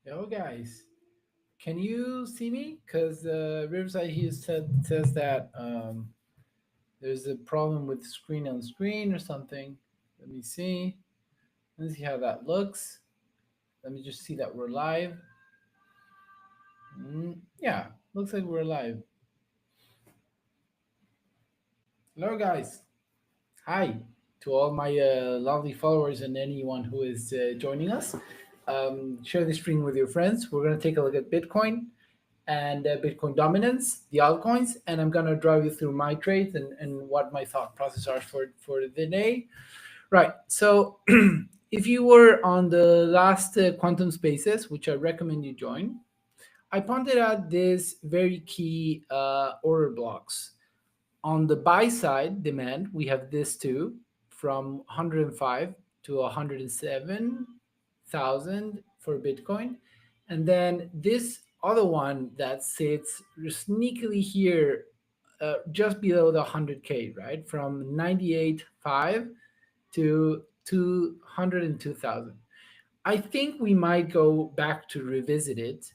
Hello, guys. Can you see me? Because Riverside here says that there's a problem with screen on screen or something. Let me see. Let me see how that looks. Let me just see that we're live. Yeah, looks like we're live. Hello, guys. Hi to all my lovely followers and anyone who is joining us. Share the screen with your friends. We're going to take a look at Bitcoin and Bitcoin dominance, the altcoins, and I'm gonna drive you through my trades and what my thought process are for the day. Right. So if you were on the last quantum spaces, which I recommend you join, I pointed out this very key order blocks. On the buy side demand, we have this too, from 105 to 107,000 for Bitcoin. And then this other one that sits sneakily here just below the 100K, right? From 98.5 to 202,000. I think we might go back to revisit it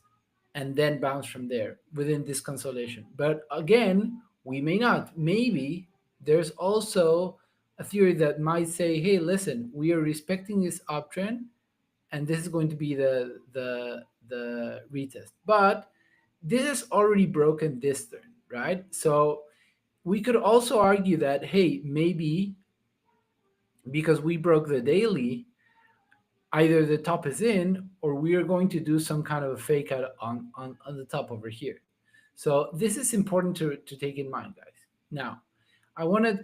and then bounce from there within this consolidation. But again, we may not. Maybe there's also a theory that might say, hey, listen, we are respecting this uptrend and this is going to be the retest. But this has already broken this turn, right? So we could also argue that, hey, maybe because we broke the daily, either the top is in or we are going to do some kind of a fake out on the top over here. So this is important to take in mind, guys. Now, I want to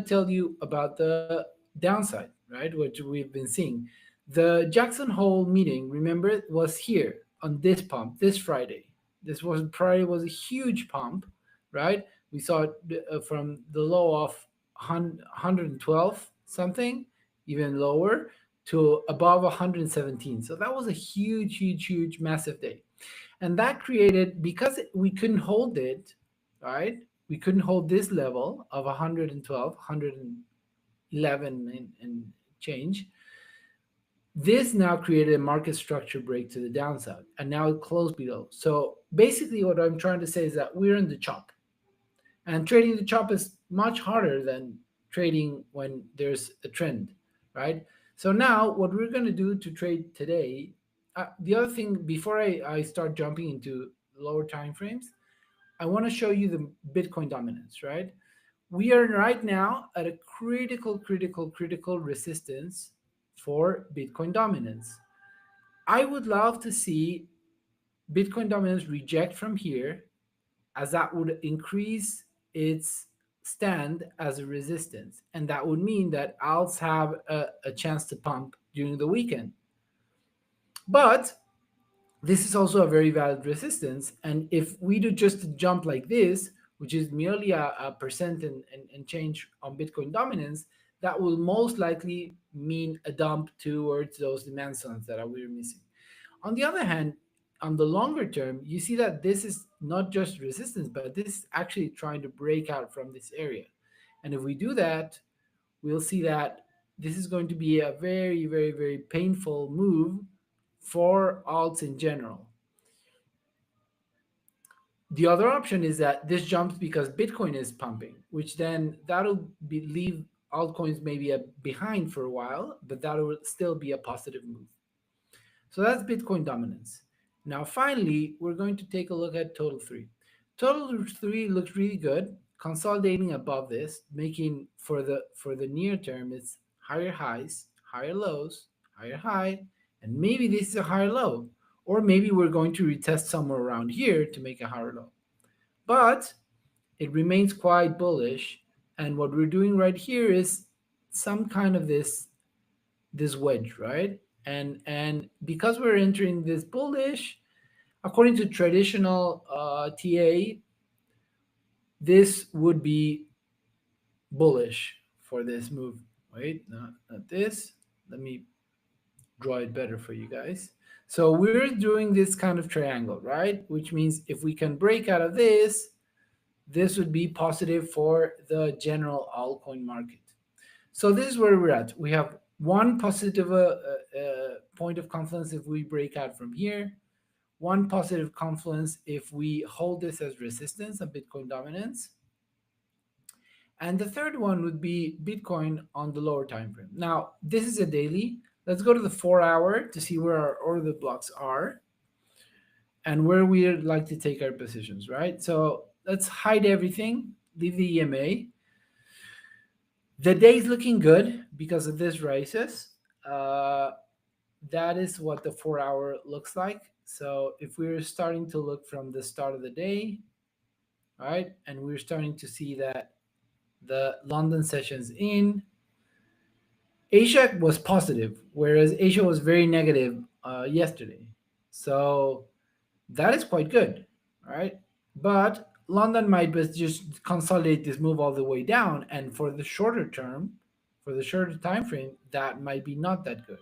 tell you about the downside, right? Which we've been seeing. The Jackson Hole meeting, remember, was here on this pump this Friday. This was Friday was a huge pump, right? We saw it from the low of 112 something, even lower, to above 117. So that was a huge, huge, huge, massive day. And that created, because we couldn't hold it, right? We couldn't hold this level of 112, 111 and change. This now created a market structure break to the downside, and now it closed below. So basically, what I'm trying to say is that we're in the chop, and trading the chop is much harder than trading when there's a trend, right? So now, what we're going to do to trade today, the other thing before I start jumping into lower time frames, I want to show you the Bitcoin dominance, right? We are right now at a critical resistance for Bitcoin dominance. I would love to see Bitcoin dominance reject from here, as that would increase its stand as a resistance. And that would mean that alts have a chance to pump during the weekend. But this is also a very valid resistance. And if we do just a jump like this, which is merely a percent and change on Bitcoin dominance, that will most likely mean a dump towards those demand zones that we're missing. On the other hand, on the longer term, you see that this is not just resistance, but this is actually trying to break out from this area. And if we do that, we'll see that this is going to be a very, very, very painful move for alts in general. The other option is that this jumps because Bitcoin is pumping, which then that'll leave altcoins maybe behind for a while, but that will still be a positive move. So that's Bitcoin dominance. Now, finally, we're going to take a look at Total 3. Total 3 looks really good, consolidating above this, making for the near term it's higher highs, higher lows, higher high, and maybe this is a higher low, or maybe we're going to retest somewhere around here to make a higher low. But it remains quite bullish, and what we're doing right here is some kind of this wedge, right? And because we're entering this bullish, according to traditional TA, this would be bullish for this move. Wait, not this. Let me draw it better for you guys. So we're doing this kind of triangle, right? Which means if we can break out of this, this would be positive for the general altcoin market. So this is where we're at. We have one positive point of confluence if we break out from here, one positive confluence if we hold this as resistance and Bitcoin dominance, and the third one would be Bitcoin on the lower time frame. Now, this is a daily. Let's go to the 4 hour to see where our order blocks are and where we'd like to take our positions, right? So let's hide everything, leave the EMA. The day is looking good because of this rises. Uh, that is what the 4 hour looks like. So if we're starting to look from the start of the day, right, and we're starting to see that the London sessions in, Asia was positive, whereas Asia was very negative yesterday. So that is quite good, right? But London might just consolidate this move all the way down, and for the shorter term, for the shorter time frame, that might be not that good.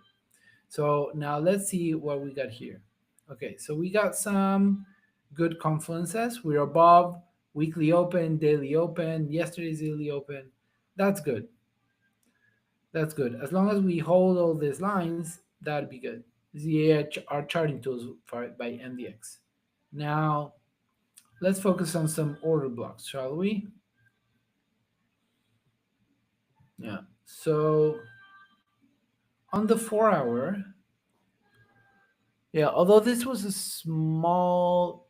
So now let's see what we got here. Okay, so we got some good confluences. We're above weekly open, daily open, yesterday's daily open. That's good. That's good. As long as we hold all these lines, that'd be good. These are charting tools by MDX. Now, let's focus on some order blocks, shall we? Yeah. So, on the 4 hour, yeah, although this was a small,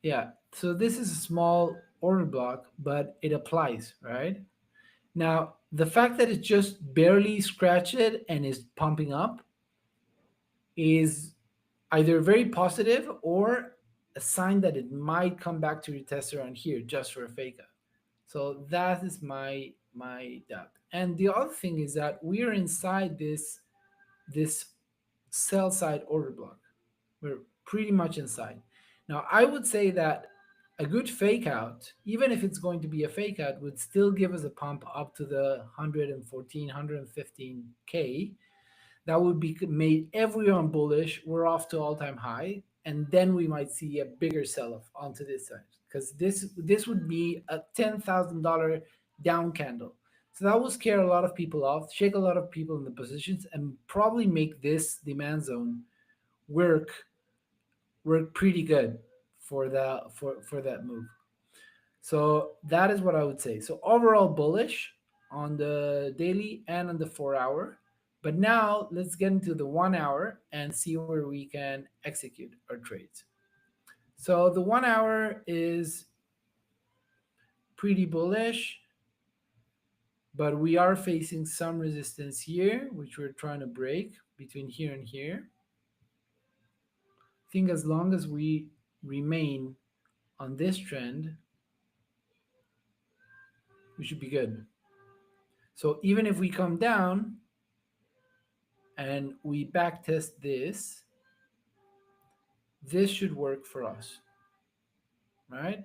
yeah, so this is a small order block, but it applies, right? Now, the fact that it just barely scratched it and is pumping up is either very positive or a sign that it might come back to retest around here just for a fake out. So that is my doubt. And the other thing is that we are inside this sell side order block. We're pretty much inside. Now I would say that a good fake out, even if it's going to be a fake out, would still give us a pump up to the 114, 115K. That would be made everyone bullish. We're off to all-time high, and then we might see a bigger sell-off onto this side because this would be a $10,000 down candle. So that will scare a lot of people off, shake a lot of people in the positions, and probably make this demand zone work pretty good for that move. So that is what I would say. So overall bullish on the daily and on the 4 hour. But now let's get into the 1 hour and see where we can execute our trades. So the 1 hour is pretty bullish, but we are facing some resistance here, which we're trying to break between here and here. I think as long as we remain on this trend, we should be good. So even if we come down and we back test this, this should work for us, right?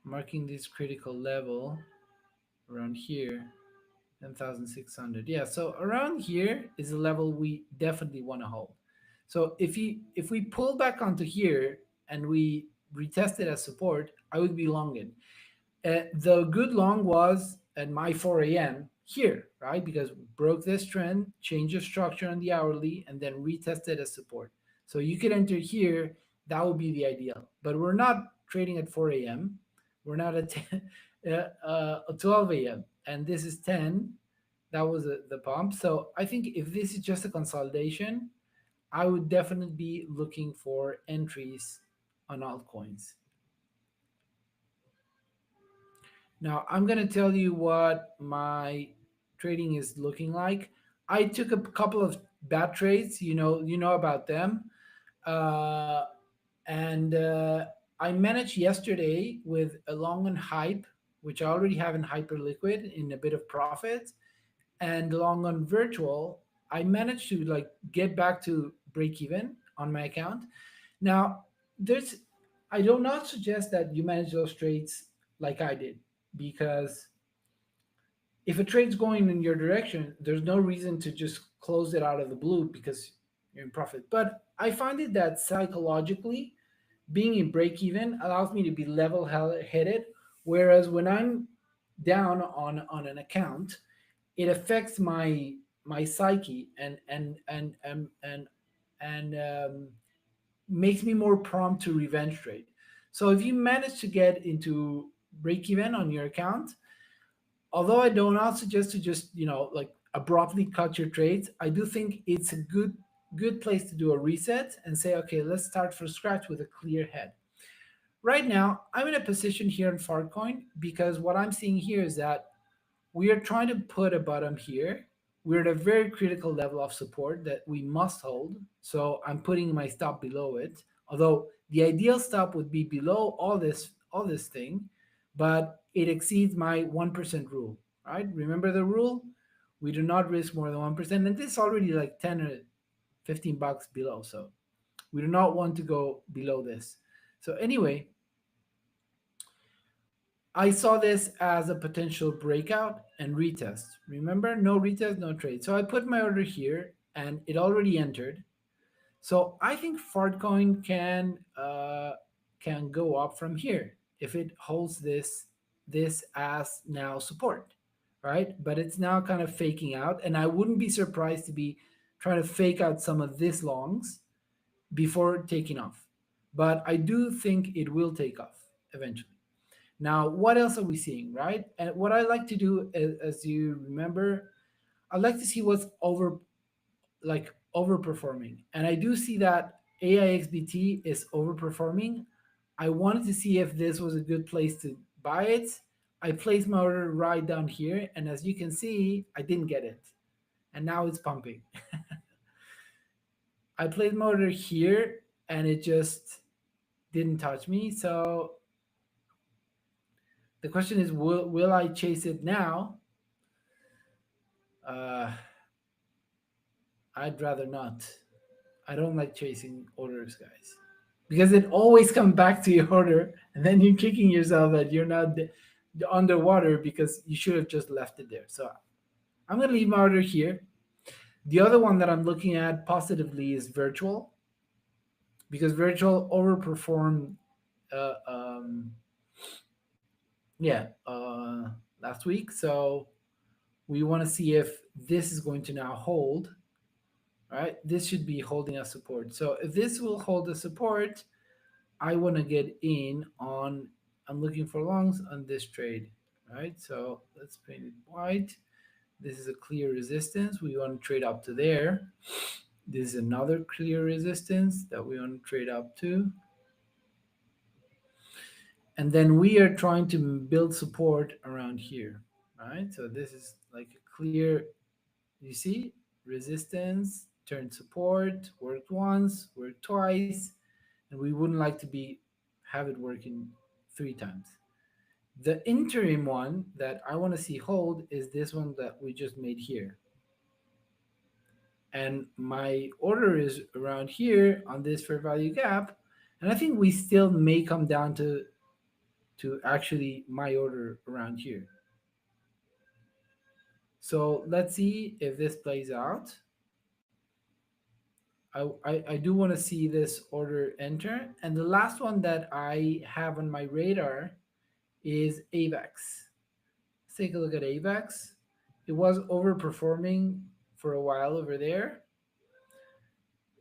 Marking this critical level around here, 10,600. Yeah, so around here is a level we definitely want to hold. So if we pull back onto here and we retest it as support, I would be long in. The good long was at my 4 a.m. here, right? Because we broke this trend, changed the structure on the hourly, and then retested as support. So you could enter here. That would be the ideal. But we're not trading at 4 a.m. We're not at 12 a.m. And this is 10. That was the pump. So I think if this is just a consolidation, I would definitely be looking for entries on altcoins. Now I'm going to tell you what my trading is looking like. I took a couple of bad trades. You know about them, uh, and I managed yesterday with a long on hype, which I already have in Hyperliquid in a bit of profit, and long on virtual. I managed to like get back to break even on my account. Now, there's I do not suggest that you manage those trades like I did because if a trade's going in your direction, there's no reason to just close it out of the blue because you're in profit. But I find it that psychologically, being in break even allows me to be level headed. Whereas when I'm down on an account, it affects my psyche and makes me more prompt to revenge trade. So if you manage to get into break even on your account, although I do not suggest to just like abruptly cut your trades, I do think it's a good place to do a reset and say, okay, let's start from scratch with a clear head. Right now, I'm in a position here in Farcoin because what I'm seeing here is that we are trying to put a bottom here. We're at a very critical level of support that we must hold. So I'm putting my stop below it. Although the ideal stop would be below all this thing, but it exceeds my 1% rule. Right? Remember the rule? We do not risk more than 1%. And this is already like 10 or $15 below. So we do not want to go below this. So anyway, I saw this as a potential breakout and retest. Remember, no retest, no trade. So I put my order here and it already entered. So I think Fartcoin can go up from here if it holds this as now support, right? But it's now kind of faking out, and I wouldn't be surprised to be trying to fake out some of this longs before taking off. But I do think it will take off eventually. Now, what else are we seeing, right? And what I like to do, as you remember, I like to see what's overperforming, and I do see that AIXBT is overperforming. I wanted to see if this was a good place to buy it. I placed my order right down here, and as you can see, I didn't get it, and now it's pumping. I placed my order here, and it just didn't touch me. So the question is, will I chase it now? Uh, I'd rather not. I don't like chasing orders, guys, because it always comes back to your order, and then you're kicking yourself that you're not underwater because you should have just left it there. So I'm gonna leave my order here. The other one that I'm looking at positively is virtual, because virtual overperformed. Uh, um, yeah, last week. So we want to see if this is going to now hold. Right, this should be holding us support. So if this will hold the support, I want to get in on. I'm looking for longs on this trade. Right, so let's paint it white. This is a clear resistance. We want to trade up to there. This is another clear resistance that we want to trade up to. And then we are trying to build support around here. Right, so this is like a clear, you see, resistance, turn support, worked once, worked twice, and we wouldn't like to be have it working 3 times. The interim one that I want to see hold is this one that we just made here. And my order is around here on this fair value gap. And I think we still may come down to actually my order around here. So let's see if this plays out. I do want to see this order enter. And the last one that I have on my radar is AVAX. Let's take a look at AVAX. It was overperforming for a while over there,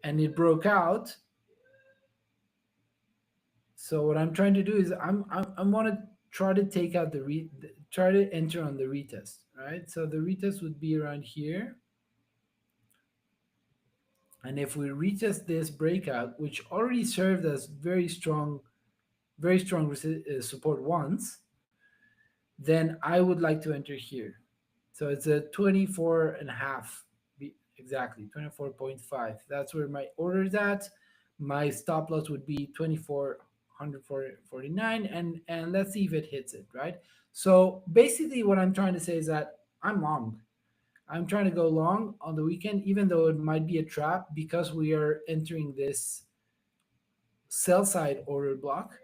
and it broke out. So what I'm trying to do is I want to try to take out try to enter on the retest, right? So the retest would be around here. And if we retest this breakout, which already served as very strong support once, then I would like to enter here. So it's a 24 and a half, exactly 24.5. That's where my order is at. My stop loss would be 2449, and let's see if it hits it, right? So basically what I'm trying to say is that I'm long. I'm trying to go long on the weekend, even though it might be a trap because we are entering this sell side order block.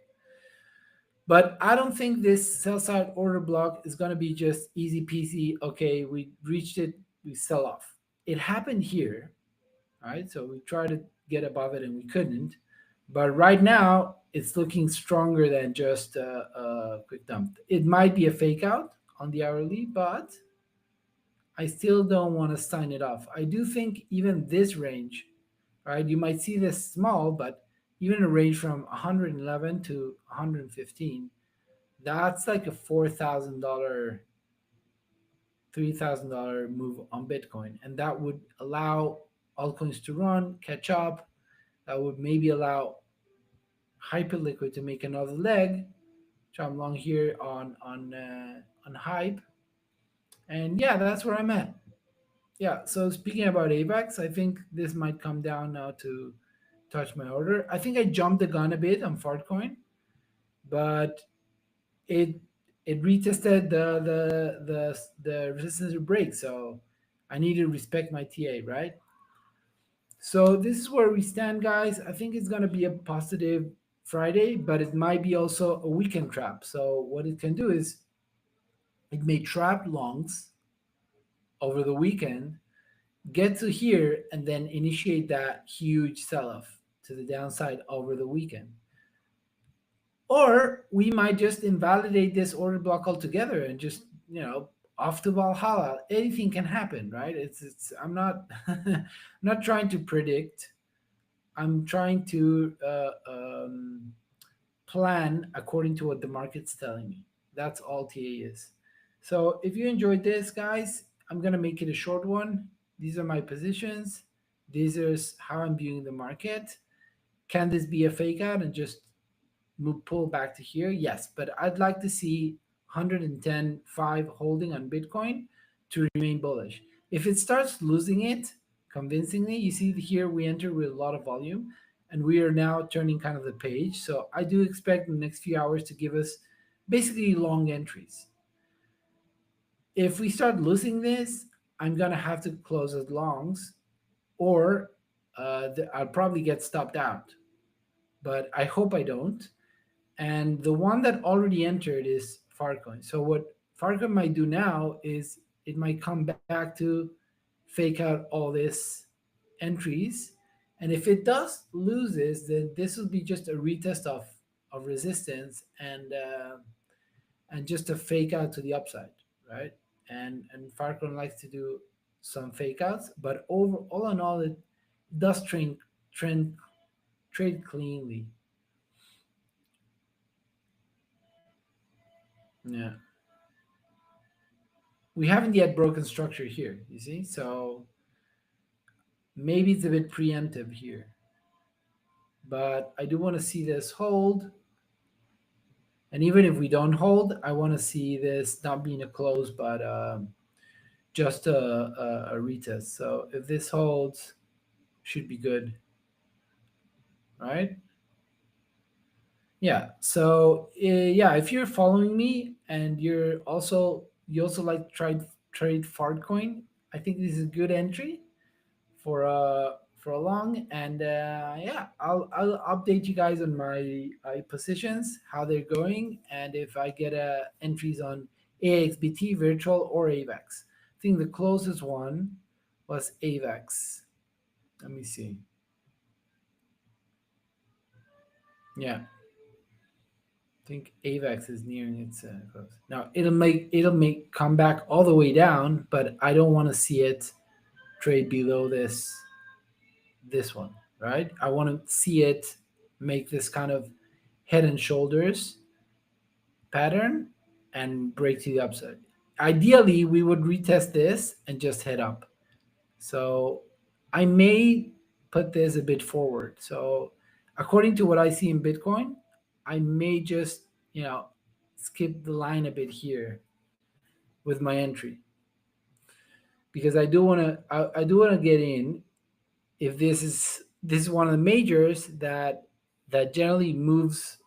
But I don't think this sell side order block is going to be just easy peasy. Okay, we reached it, we sell off. It happened here, right? So we tried to get above it and we couldn't. But right now, it's looking stronger than just a quick dump. It might be a fake out on the hourly, but I still don't want to sign it off. I do think even this range, right? You might see this small, but even a range from 111 to 115, that's like a $4,000, $3,000 move on Bitcoin, and that would allow altcoins to run, catch up. That would maybe allow Hyperliquid to make another leg. So I'm long here on hype, and yeah, that's where I'm at. Yeah. So speaking about AVAX, I think this might come down now to touch my order. I think I jumped the gun a bit on Fartcoin, but it it retested the resistance to break. So I need to respect my TA, right? So this is where we stand, guys. I think it's gonna be a positive Friday, but it might be also a weekend trap. So what it can do is it may trap longs over the weekend, get to here, and then initiate that huge sell-off to the downside over the weekend. Or we might just invalidate this order block altogether and just, off to Valhalla. Anything can happen, right? It's I'm not not trying to predict. I'm trying to plan according to what the market's telling me. That's all TA is. So if you enjoyed this, guys, I'm gonna make it a short one. These are my positions. These is how I'm viewing the market. Can this be a fake out and just move pull back to here? Yes, but I'd like to see 110.5 holding on Bitcoin to remain bullish. If it starts losing it convincingly, you see here we enter with a lot of volume and we are now turning kind of the page. So I do expect the next few hours to give us basically long entries. If we start losing this, I'm gonna have to close as longs, or I'll probably get stopped out. But I hope I don't. And the one that already entered is Farcoin. So what Farcoin might do now is it might come back to fake out all this entries, and if it does loses, then this will be just a retest of resistance and just a fake out to the upside, right? And Farcoin likes to do some fake outs, but over all in all, it does trend trade cleanly. Yeah. We haven't yet broken structure here, you see? So maybe it's a bit preemptive here. But I do want to see this hold. And even if we don't hold, I want to see this not being a close, but just a retest. So if this holds, should be good, right? Yeah. So yeah, if you're following me and you also like trade Fartcoin, I think this is a good entry for a long, and yeah, I'll update you guys on my positions, how they're going, and if I get entries on AXBT virtual or AVAX. I think the closest one was AVAX. Let me see. Yeah, I think AVAX is nearing its close. Now it'll make come back all the way down, but I don't want to see it trade below this one, right? I want to see it make this kind of head and shoulders pattern and break to the upside. Ideally, we would retest this and just head up. So I may put this a bit forward. So according to what I see in Bitcoin, I may just, skip the line a bit here with my entry because I do want to get in if this is one of the majors that generally moves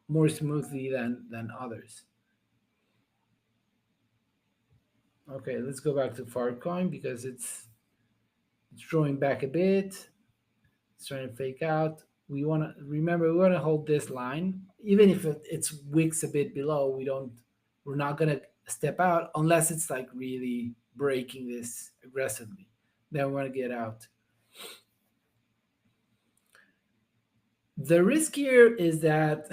more smoothly than others. Okay, let's go back to Farcoin because it's drawing back a bit. It's trying to fake out. We want to hold this line even if it's wicks a bit below. We're not gonna step out unless it's like really breaking this aggressively. Then we want to get out. The risk here is that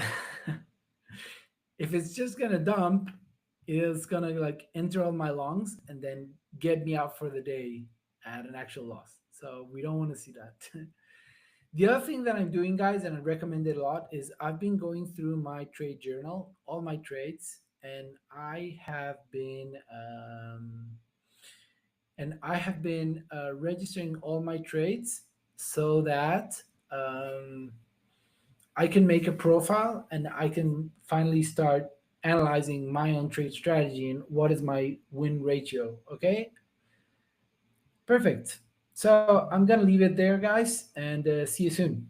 if it's just gonna dump, is gonna like enter all my lungs and then get me out for the day at an actual loss. So we don't want to see that. The other thing that I'm doing, guys, and I recommend it a lot, is I've been going through my trade journal, all my trades, and I have been registering all my trades so that um, I can make a profile and I can finally start analyzing my own trade strategy and what is my win ratio. Okay, perfect. So I'm gonna leave it there, guys, and see you soon.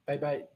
Bye bye.